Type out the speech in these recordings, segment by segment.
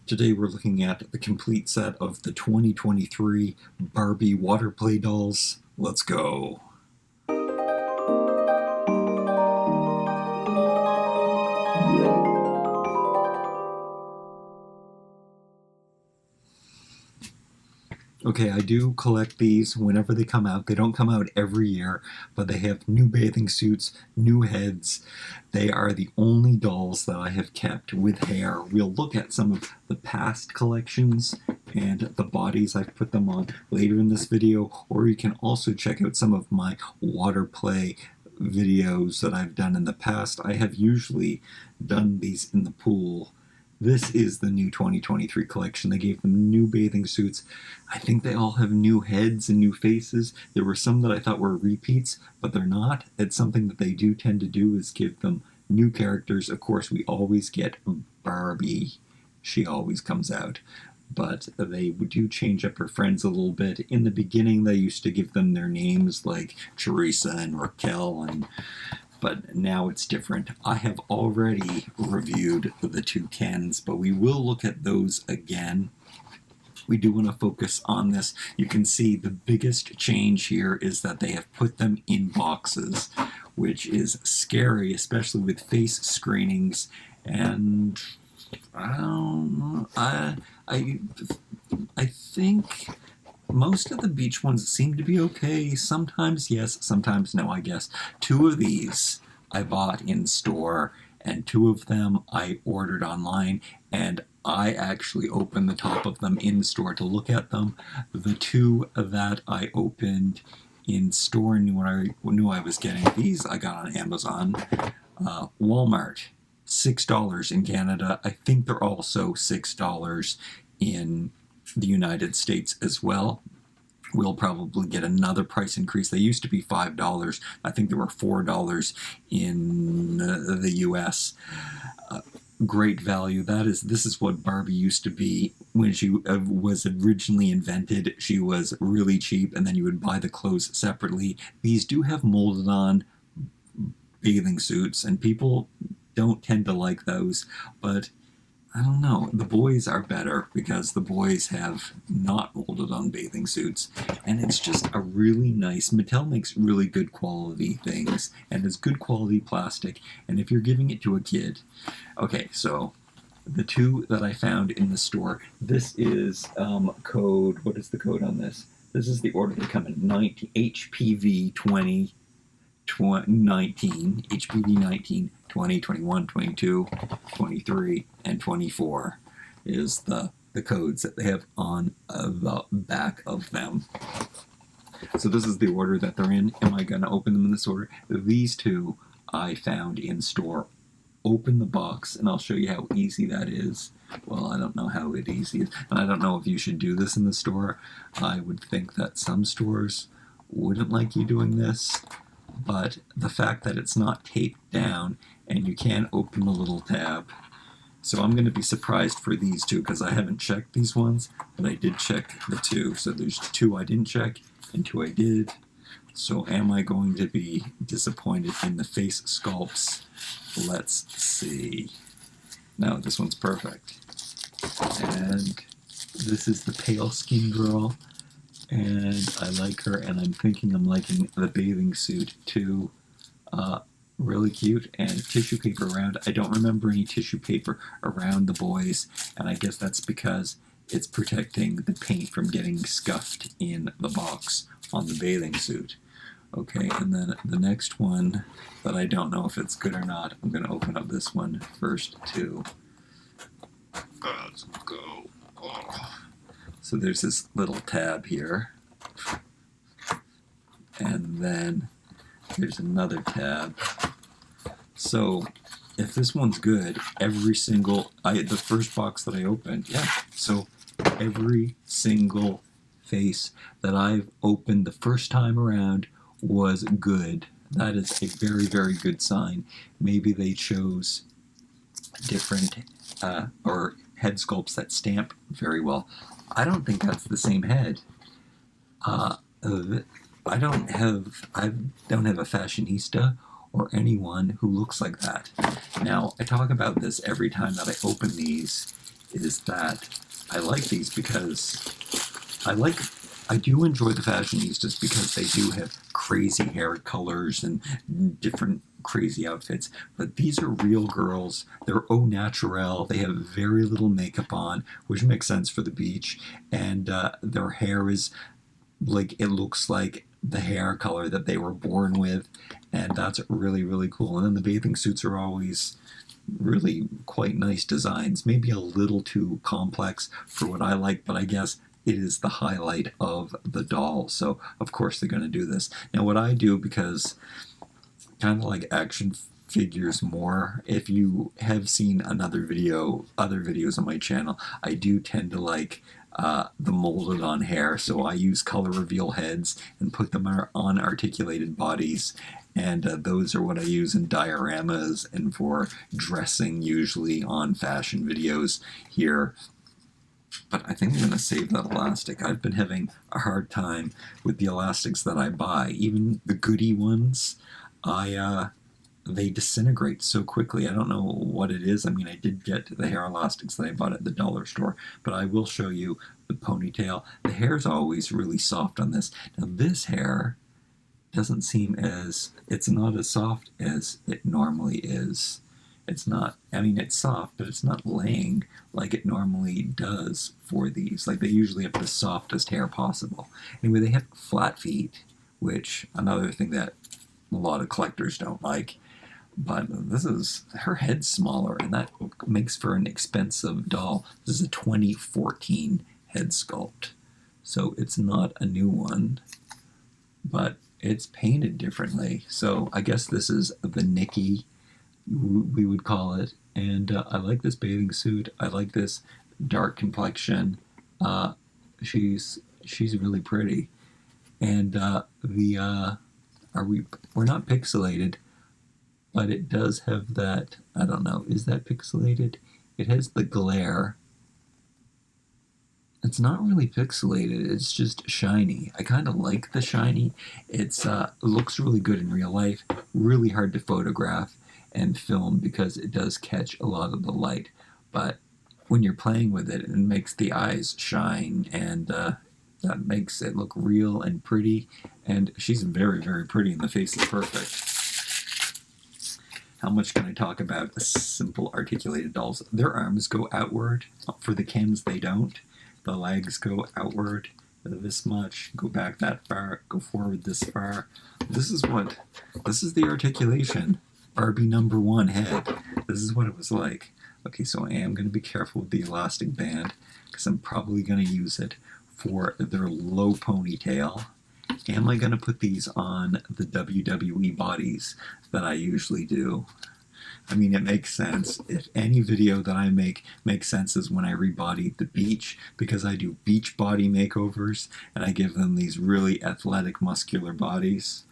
Today we're looking at the complete set of the 2023 Barbie Waterplay dolls. Let's go! Okay, I do collect these whenever they come out. They don't come out every year, but they have new bathing suits, new heads. They are the only dolls that I have kept with hair. We'll look at some of the past collections and the bodies I've put them on later in this video, or you can also check out some of my Waterplay videos that I've done in the past. I have usually done these in the pool. This is the new 2023 collection. They gave them new bathing suits. I think they all have new heads and new faces. There were some that I thought were repeats, but they're not. It's something that they do tend to do, is give them new characters. Of course, we always get Barbie. She always comes out. But they do change up her friends a little bit. In the beginning, they used to give them their names like Teresa and Raquel, but now it's different. I have already reviewed the two Kens, but we will look at those again. We do want to focus on this. You can see the biggest change here is that they have put them in boxes, which is scary, especially with face screenings. And I don't know. I think most of the beach ones seem to be okay. Sometimes yes, sometimes no, I guess. Two of these I bought in store, and two of them I ordered online, and I actually opened the top of them in store to look at them. The two that I opened in store and knew I was getting, these I got on Amazon. Walmart, $6 in Canada. I think they're also $6 in the United States as well. We'll probably get another price increase. They used to be $5. I think they were $4 in the US. Great value. This is what Barbie used to be when she was originally invented. She was really cheap, and then you would buy the clothes separately. These do have molded on bathing suits, and people don't tend to like those, but I don't know. The boys are better because the boys have not molded on bathing suits, and it's just a really nice. Mattel makes really good quality things, and it's good quality plastic, and if you're giving it to a kid. Okay, so the two that I found in the store, this is code, what is the code on this? This is the order they come in, HPV 19, HPV 19, 20, 21, 22, 23, and 24 is the codes that they have on the back of them. So this is the order that they're in. Am I going to open them in this order? These two I found in store. Open the box, and I'll show you how easy that is. Well, I don't know how easy it is, and I don't know if you should do this in the store. I would think that some stores wouldn't like you doing this, but the fact that it's not taped down and you can open the little tab. So I'm going to be surprised for these two because I haven't checked these ones, but I did check the two. So there's two I didn't check and two I did. So am I going to be disappointed in the face sculpts? Let's see. No, this one's perfect. And this is the pale skin girl. And I like her, and I'm thinking I'm liking the bathing suit too. Really cute, and tissue paper around. I don't remember any tissue paper around the boys, and I guess that's because it's protecting the paint from getting scuffed in the box on the bathing suit. Okay, and then the next one that I don't know if it's good or not, I'm going to open up this one first too. Let's go. Oh. So there's this little tab here, and then there's another tab. So if this one's good, the first box that I opened, yeah, so every single face that I've opened the first time around was good. That is a very, very good sign. Maybe they chose different or head sculpts that stamp very well. I don't think that's the same head. I don't have a fashionista or anyone who looks like that. Now, I talk about this every time that I open these, is that I like these because I do enjoy the fashionistas because they do have crazy hair colors and different crazy outfits. But these are real girls. They're au naturel. They have very little makeup on, which makes sense for the beach. And their hair is like, it looks like the hair color that they were born with. And that's really, really cool. And then the bathing suits are always really quite nice designs. Maybe a little too complex for what I like, but I guess it is the highlight of the doll, so of course they're going to do this. Now what I do, because kind of like action figures more, if you have seen other videos on my channel, I do tend to like the molded on hair, so I use color reveal heads and put them on articulated bodies, and those are what I use in dioramas and for dressing, usually on fashion videos here. But I think I'm going to save that elastic. I've been having a hard time with the elastics that I buy. Even the goodie ones, they disintegrate so quickly. I don't know what it is. I mean, I did get the hair elastics that I bought at the dollar store, but I will show you the ponytail. The hair's always really soft on this. Now this hair doesn't seem it's not as soft as it normally is. It's not, I mean, it's soft, but it's not laying like it normally does for these. Like, they usually have the softest hair possible. Anyway, they have flat feet, which another thing that a lot of collectors don't like. But her head's smaller, and that makes for an expensive doll. This is a 2014 head sculpt. So it's not a new one, but it's painted differently. So I guess this is the Nikki, we would call it. And I like this bathing suit. I like this dark complexion. She's really pretty. And we're not pixelated, but it does have that, I don't know, is that pixelated? It has the glare. It's not really pixelated, it's just shiny. I kind of like the shiny. It looks really good in real life, really hard to photograph and film because it does catch a lot of the light. But when you're playing with it, it makes the eyes shine, and that makes it look real and pretty. And she's very, very pretty, and the face is perfect. How much can I talk about simple articulated dolls? Their arms go outward. For the Kens, they don't. The legs go outward this much, go back that far, go forward this far. This is the articulation. Barbie #1 head. This is what it was like. Okay, so I am going to be careful with the elastic band because I'm probably going to use it for their low ponytail. Am I going to put these on the WWE bodies that I usually do? I mean, it makes sense. If any video that I make makes sense is when I rebody the beach, because I do beach body makeovers and I give them these really athletic, muscular bodies.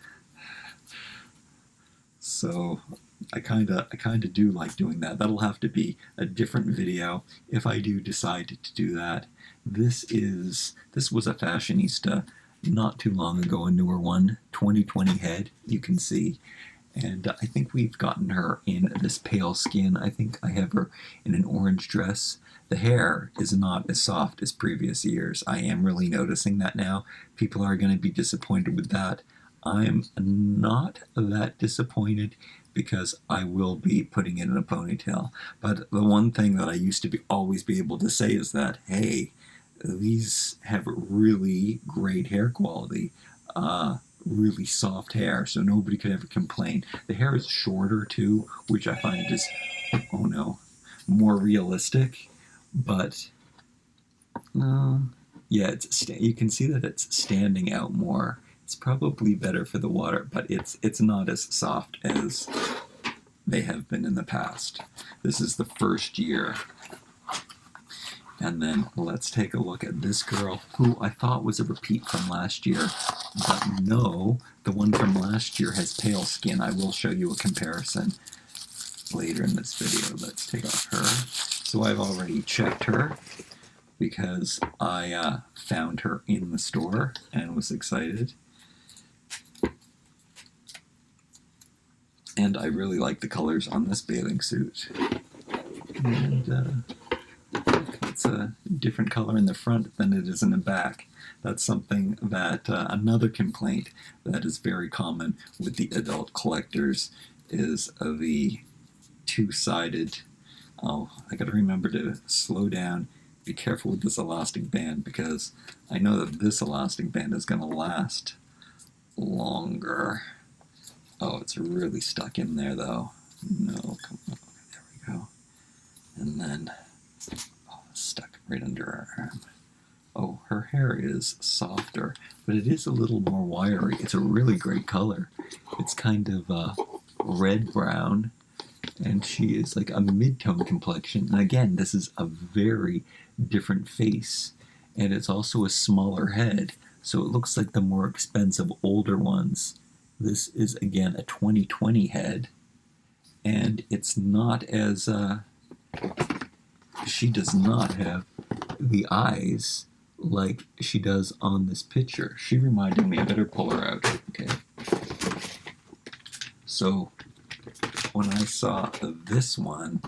So I kind of do like doing that. That'll have to be a different video if I do decide to do that. This was a fashionista not too long ago, a newer one, 2020 head, you can see. And I think we've gotten her in this pale skin. I think I have her in an orange dress. The hair is not as soft as previous years. I am really noticing that now. People are going to be disappointed with that. I'm not that disappointed because I will be putting it in a ponytail. But the one thing that I used to always be able to say is that, hey, these have really great hair quality. Really soft hair, so nobody could ever complain. The hair is shorter too, which I find is, oh no, more realistic. But yeah, you can see that it's standing out more. It's probably better for the water, but it's not as soft as they have been in the past. This is the first year. And then let's take a look at this girl, who I thought was a repeat from last year. But no, the one from last year has pale skin. I will show you a comparison later in this video. Let's take off her. So I've already checked her because I found her in the store and was excited. And I really like the colors on this bathing suit. And it's a different color in the front than it is in the back. That's something that another complaint that is very common with the adult collectors is the two-sided. Oh, I gotta remember to slow down. Be careful with this elastic band, because I know that this elastic band is gonna last longer. Oh, it's really stuck in there though. No, come on. There we go. And then, oh, it's stuck right under her arm. Oh, her hair is softer, but it is a little more wiry. It's a really great color. It's kind of red-brown, and she is like a mid-tone complexion. And again, this is a very different face, and it's also a smaller head, so it looks like the more expensive older ones. This is, again, a 2020 head, and it's not as... she does not have the eyes like she does on this picture. She reminded me, I better pull her out. Okay. So when I saw this one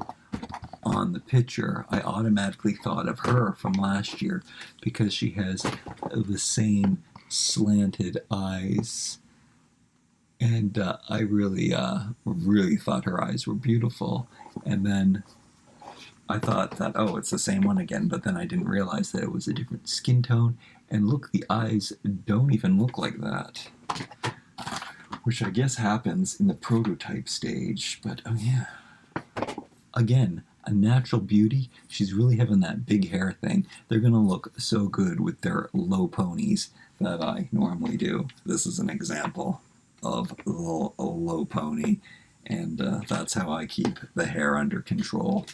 on the picture, I automatically thought of her from last year because she has the same slanted eyes. And I really thought her eyes were beautiful. And then I thought that, oh, it's the same one again, but then I didn't realize that it was a different skin tone. And look, the eyes don't even look like that, which I guess happens in the prototype stage. But, oh yeah, again, a natural beauty. She's really having that big hair thing. They're going to look so good with their low ponies that I normally do. This is an example of a low pony, and that's how I keep the hair under control.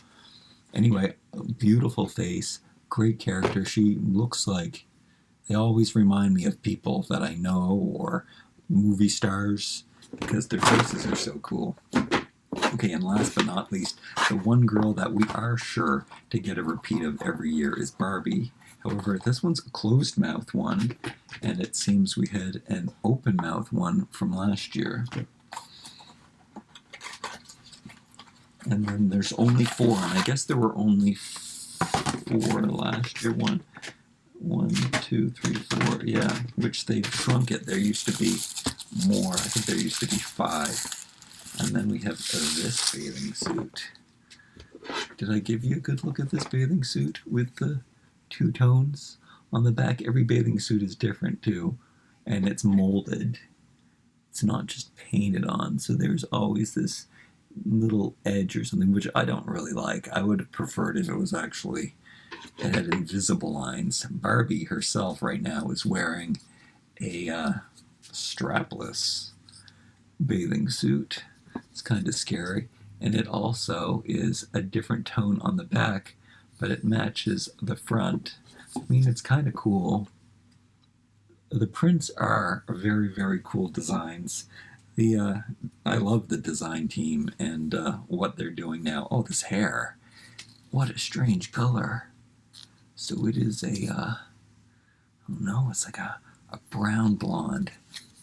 Anyway, beautiful face, great character. She looks like, they always remind me of people that I know or movie stars because their faces are so cool. Okay, and last but not least, the one girl that we are sure to get a repeat of every year is Barbie. However, this one's a closed mouth one, and it seems we had an open mouth one from last year. And then there's only 4, and I guess there were only 4 last year. 1, 2, 3, 4, yeah, which they've shrunk it. There used to be more. I think there used to be 5. And then we have this bathing suit. Did I give you a good look at this bathing suit with the 2 tones on the back? Every bathing suit is different too, and it's molded. It's not just painted on, so there's always this little edge or something, which I don't really like. I would have preferred if it was actually, it had invisible lines. Barbie herself right now is wearing a strapless bathing suit. It's kind of scary, and it also is a different tone on the back, but it matches the front. I mean, it's kind of cool. The prints are very, very cool designs. I love the design team and what they're doing now. Oh, this hair. What a strange color. So it is oh no, it's like a brown blonde.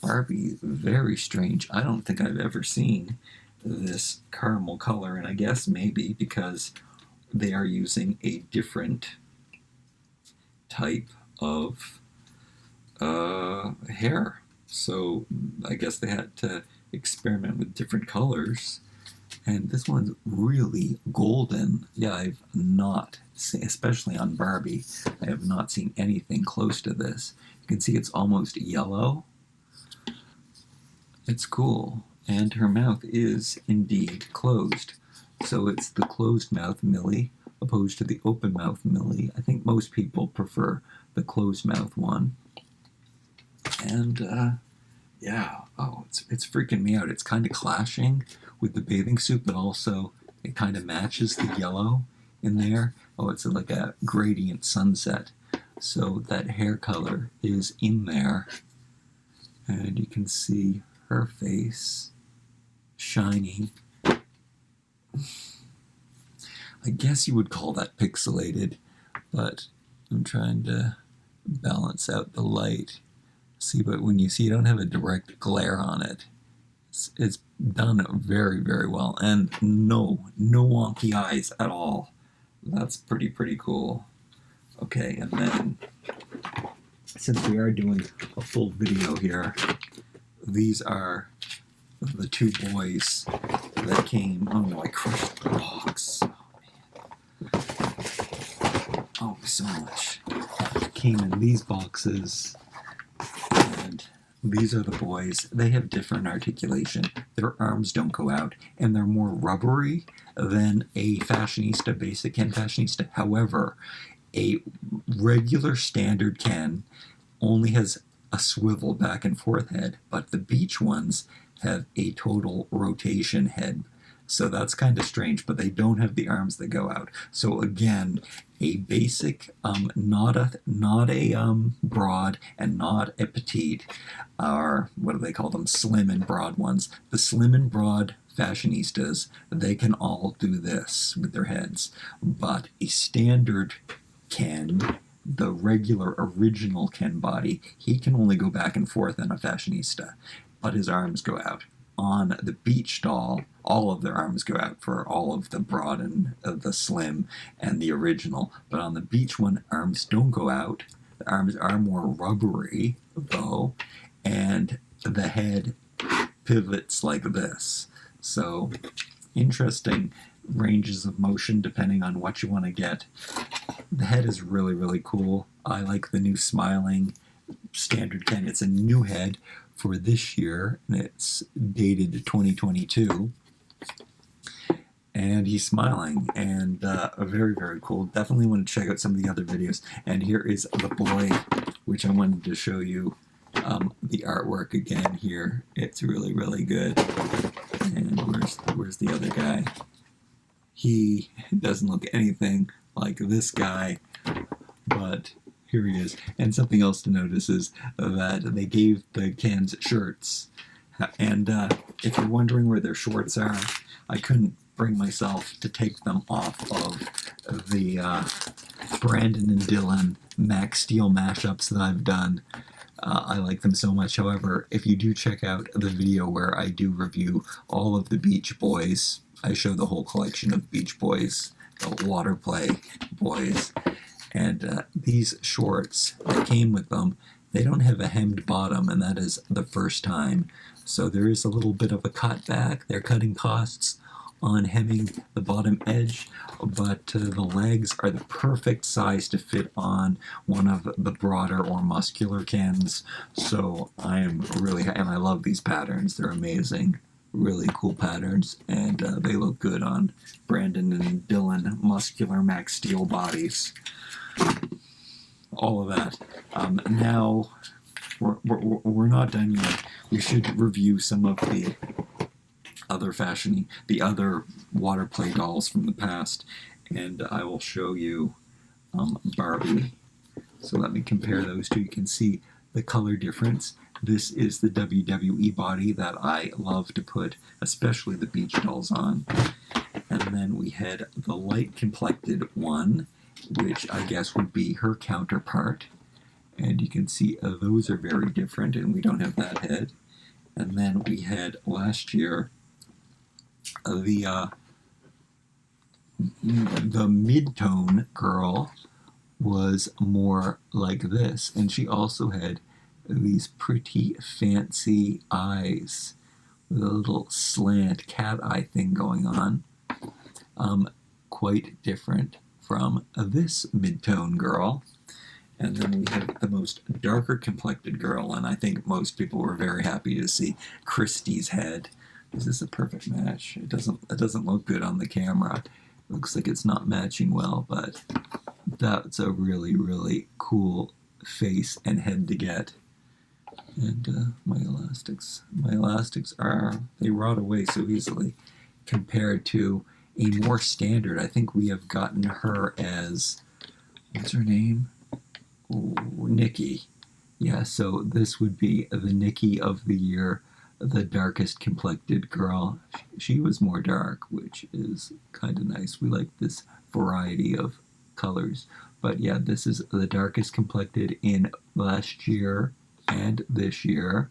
Barbie, very strange. I don't think I've ever seen this caramel color, and I guess maybe because they are using a different type of hair. So I guess they had to experiment with different colors. And this one's really golden. Yeah, I've not seen, especially on Barbie, I have not seen anything close to this. You can see it's almost yellow. It's cool. And her mouth is indeed closed. So it's the closed mouth Millie opposed to the open mouth Millie. I think most people prefer the closed mouth one. And yeah, oh, it's freaking me out. It's kind of clashing with the bathing suit, but also it kind of matches the yellow in there. Oh, it's like a gradient sunset. So that hair color is in there, and you can see her face shining. I guess you would call that pixelated, but I'm trying to balance out the light. See, but when you see, you don't have a direct glare on it. It's done very, very well, and no wonky eyes at all. That's pretty cool. Okay, and then since we are doing a full video here, these are the two boys that came. Oh no, I crushed the box. Oh, so much. Came in these boxes, and these are the boys. They have different articulation. Their arms don't go out, and they're more rubbery than a fashionista, basic Ken fashionista. However, a regular standard Ken only has a swivel back and forth head, but the beach ones have a total rotation head. So that's kind of strange, but they don't have the arms that go out. So again, a basic, not a broad and not a petite, or what do they call them? Slim and broad ones. The slim and broad fashionistas, they can all do this with their heads. But a standard Ken, the regular original Ken body, he can only go back and forth in a fashionista, but his arms go out. On the beach doll, all of their arms go out for all of the broad and the slim and the original. But on the beach one, arms don't go out. The arms are more rubbery, though, and the head pivots like this. So, interesting ranges of motion depending on what you want to get. The head is really, really cool. I like the new smiling standard Ken. It's a new head for this year, and it's dated to 2022. And he's smiling, and very, very cool. Definitely want to check out some of the other videos. And here is the boy, which I wanted to show you the artwork again here. It's really, really good. And where's the other guy? He doesn't look anything like this guy, but here he is. And something else to notice is that they gave the Kens shirts. And if you're wondering where their shorts are, I couldn't bring myself to take them off of the Brandon and Dylan Max Steel mashups that I've done. I like them so much. However, if you do check out the video where I do review all of the Beach Boys, I show the whole collection of Beach Boys, the Waterplay boys. And these shorts that came with them, they don't have a hemmed bottom, and that is the first time. So there is a little bit of a cutback. They're cutting costs on hemming the bottom edge, but the legs are the perfect size to fit on one of the broader or muscular Kens. So I am really, and I love these patterns. They're amazing. Really cool patterns, and they look good on Brandon and Dylan muscular Max Steel bodies. All of that. Now, we're not done yet. We should review some of the other the other Waterplay dolls from the past, and I will show you Barbie. So let me compare those two. You can see the color difference. This is the WWE body that I love to put, especially the beach dolls on. And then we had the light complected one, which I guess would be her counterpart. And you can see those are very different, and we don't have that head. And then we had last year the mid-tone girl was more like this, and she also had these pretty fancy eyes with a little slant cat eye thing going on. Quite different from this mid-tone girl. And then we have the most darker complected girl, and I think most people were very happy to see Christie's head. This is a perfect match. It doesn't look good on the camera. It looks like it's not matching well, but that's a really, really cool face and head to get. And my elastics they rot away so easily compared to a more standard. I think we have gotten her as, what's her name? Ooh, Nikki. Yeah, so this would be the Nikki of the year, the darkest complected girl. She was more dark, which is kind of nice. We like this variety of colors. But yeah, this is the darkest complected in last year and this year.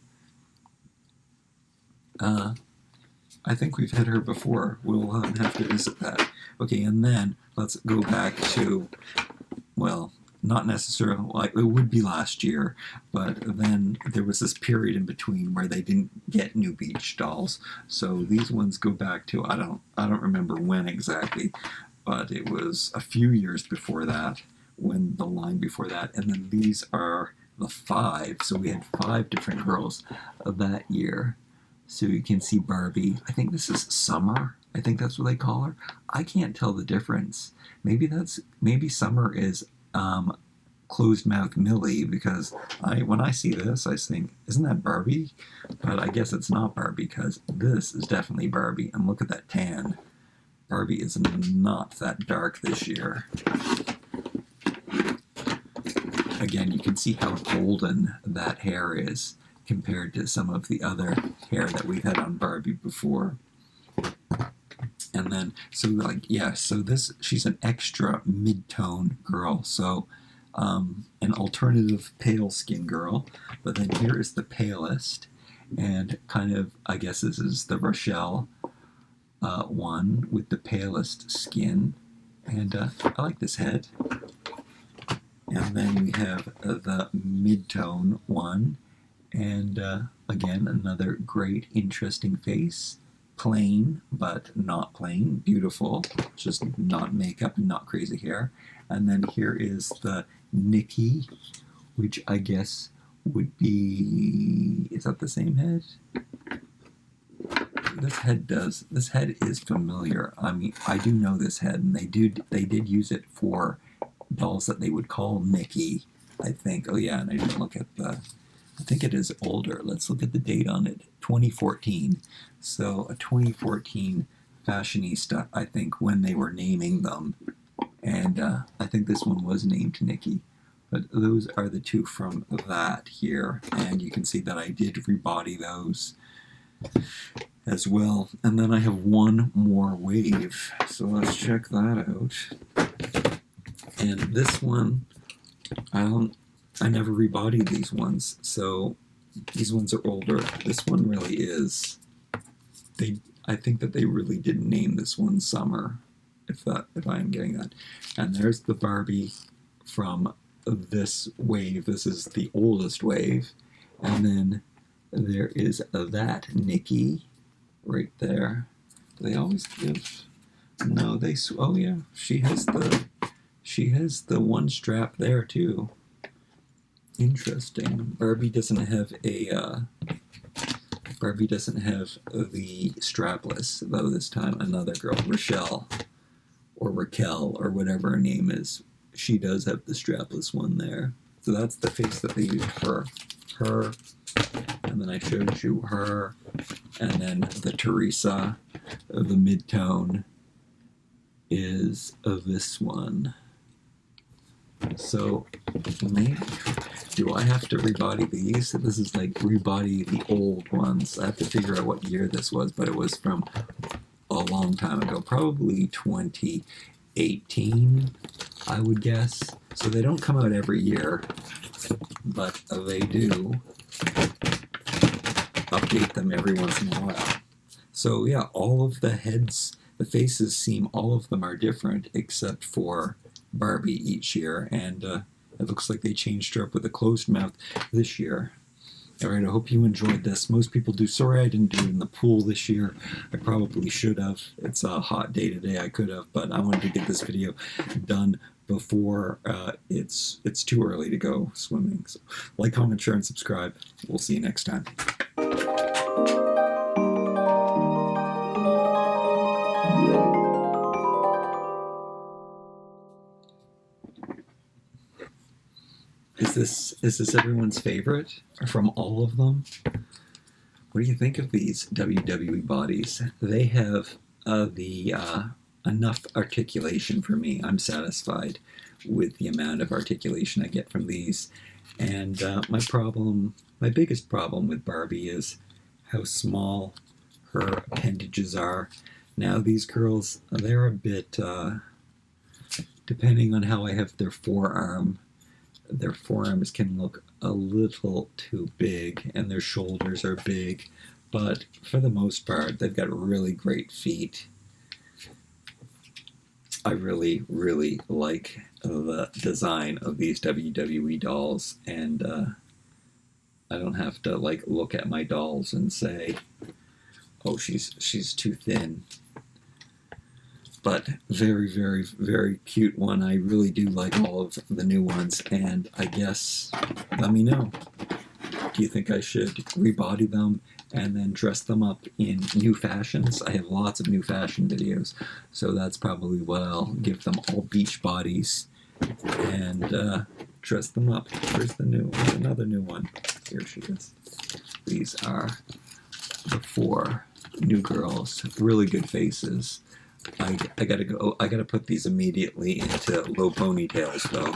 I think we've had her before. We'll have to visit that. Okay, and then let's go back to, well, not necessarily, like it would be last year, but then there was this period in between where they didn't get new beach dolls. So these ones go back to, I don't remember when exactly, but it was a few years before that, when the line before that. And then these are the 5. So we had 5 different girls of that year. So you can see Barbie. I think this is Summer. I think that's what they call her. I can't tell the difference. Maybe Summer is closed mouth Millie, because when I see this, I think, isn't that Barbie? But I guess it's not Barbie, because this is definitely Barbie. And look at that tan. Barbie is not that dark this year. Again, you can see how golden that hair is compared to some of the other hair that we've had on Barbie before. And then, so this, she's an extra mid-tone girl. So an alternative pale skin girl. But then here is the palest. And kind of, I guess this is the Rochelle one with the palest skin. And I like this head. And then we have the mid-tone one. And again, another great, interesting face. Plain, but not plain. Beautiful. Just not makeup and not crazy hair. And then here is the Nikki, which I guess would be... Is that the same head? This head is familiar. I mean, I do know this head, and they did use it for dolls that they would call Nikki, I think. Oh yeah, and I didn't look at the... I think it is older. Let's look at the date on it. 2014. So a 2014 fashionista, I think, when they were naming them. And I think this one was named Nikki. But those are the 2 from that here. And you can see that I did rebody those as well. And then I have one more wave. So let's check that out. And this one, I never rebodied these ones, so these ones are older. This one really is. I think that they really didn't name this one Summer, if I am getting that. And there's the Barbie from this wave. This is the oldest wave. And then there is that Nikki right there. Do they always give? No, oh yeah, she has the one strap there too. Interesting. Barbie doesn't have the strapless, though this time another girl, Rochelle, or Raquel, or whatever her name is, she does have the strapless one there. So that's the face that they used for her. And then I showed you her, and then the Teresa, the mid-tone, is this one. So, maybe, do I have to rebody these? This is like rebody the old ones. I have to figure out what year this was, but it was from a long time ago, probably 2018, I would guess. So they don't come out every year, but they do update them every once in a while. So yeah, all of the heads, the faces seem, all of them are different except for Barbie each year, and it looks like they changed her up with a closed mouth this year. Alright, I hope you enjoyed this. Most people do. Sorry I didn't do it in the pool this year. I probably should have. It's a hot day today. I could have, but I wanted to get this video done before it's too early to go swimming. So, like, comment, share, and subscribe. We'll see you next time. Is this everyone's favorite from all of them? What do you think of these WWE bodies? They have enough articulation for me. I'm satisfied with the amount of articulation I get from these. And my biggest problem with Barbie is how small her appendages are. Now these girls, they're a bit, depending on how I have their forearms can look a little too big, and their shoulders are big, but for the most part, they've got really great feet. I really, really like the design of these WWE dolls, and I don't have to like look at my dolls and say, oh, she's too thin. But very, very, very cute one. I really do like all of the new ones, and I guess, let me know. Do you think I should rebody them and then dress them up in new fashions? I have lots of new fashion videos, so that's probably what I'll give them, all beach bodies, and dress them up. Here's the new one, another new one. Here she is. These are the 4 new girls, really good faces. I gotta put these immediately into low ponytails though.